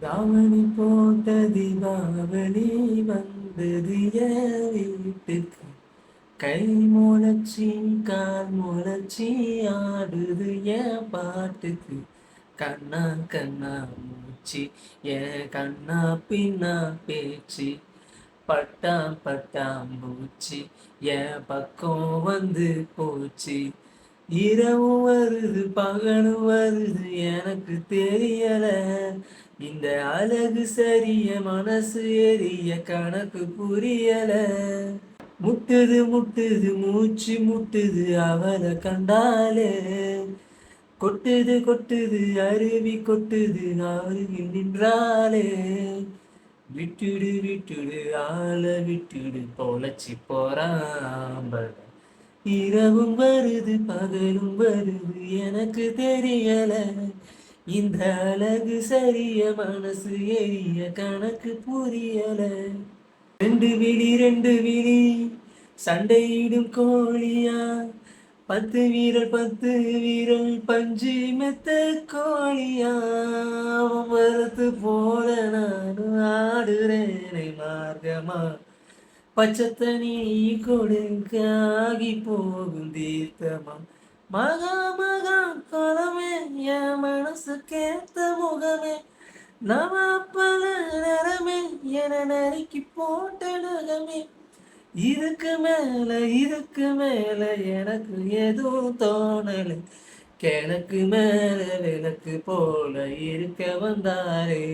தாவணி போட்ட தீபாவளி வந்தது என் வீட்டுக்கு. கை முளைச்சி கால் முளைச்சி ஆடுது என் பாட்டுக்கு. கண்ணா கண்ணா மூச்சி என் கண்ணா பின்னா பேச்சு. பட்டாம் பட்டாம் பூச்சி என் பக்கம் வந்து போச்சு. இரவு வருது பகலும் வருது எனக்கு தெரியல. இந்த அழகு சரிய மனசு எரிய கணக்கு புரியல. முட்டுது முட்டுது மூச்சு முட்டுது அவளை கண்டாலே. கொட்டுது கொட்டுது அருவி கொட்டுது அருகில் நின்றாலே. விட்டுடு விட்டுடு ஆள விட்டுடு பொழைச்சி போறாம்பல. இரவும் வருது பகலும் வருது எனக்கு தெரியல. இந்த அழகு சரிய மனசு எரிய கணக்கு புரியல. ரெண்டு விழி சண்டையிடும் கோழியா. 10 விரல் பஞ்சு மெத்த கோழியா. மரத்து போல நானும் ஆடுறேனை மார்க்கமா. பச்சத்தனி கொடுங்க ஆகி போகும் தீர்த்தமா. மகா மகா குலமே என் மனசு கேத்த முகமே. நவ பல நிறமே என நறுக்கி போட்ட நகமே. இதுக்கு மேல எனக்கு எதுவும் தோணலை. கிழக்கு மேல விளக்கு போல இருக்க வந்தாரே.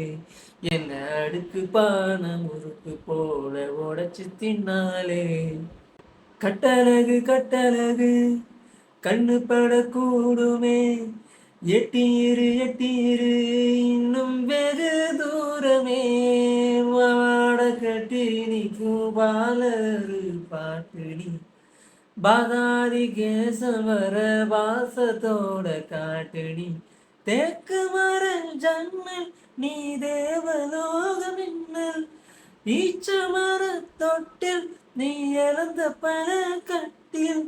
என்ன அடுக்கு பான முறுக்கு போல உடைச்சு தின்னாலே. கட்டழகு கண்ணு படக்கூடுமே. எட்டியிரு இன்னும் வெகு தூரமே. வாட கட்டி நிற்கும் பாலரு பாட்டு நீ. பாதாதி கேசம் வர வாசத்தோட காட்டு நீ. தேக்கு மர ஜன்னல் நீ தேவலோக மின்னல். ஈச்ச மர தொட்டில் நீ இழந்த பல கட்டில்.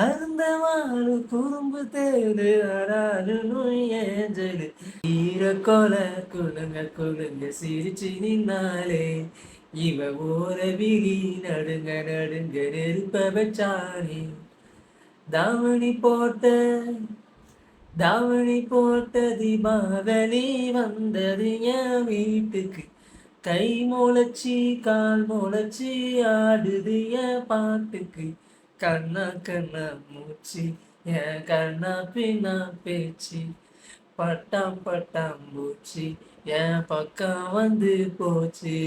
அருந்த வாழு குறும்பு தேடு அடாலு நோயேஞ்சலு. ஈரக்கொல குலுங்க சிரிச்சு நின்னாலே. இவ ஓர விழி நடுங்க நெருப்ப வச்சானே. தாவணி போட்ட தீபாவளி வந்தது என் வீட்டுக்கு. கை முளைச்சி கால் முளைச்சி ஆடுது என் பாட்டுக்கு. கண்ணா கண்ணா மூச்சு என் கண்ணா பின்னா பேச்சு. பட்டாம் பட்டாம் பூச்சி என் பக்கம் வந்து போச்சு.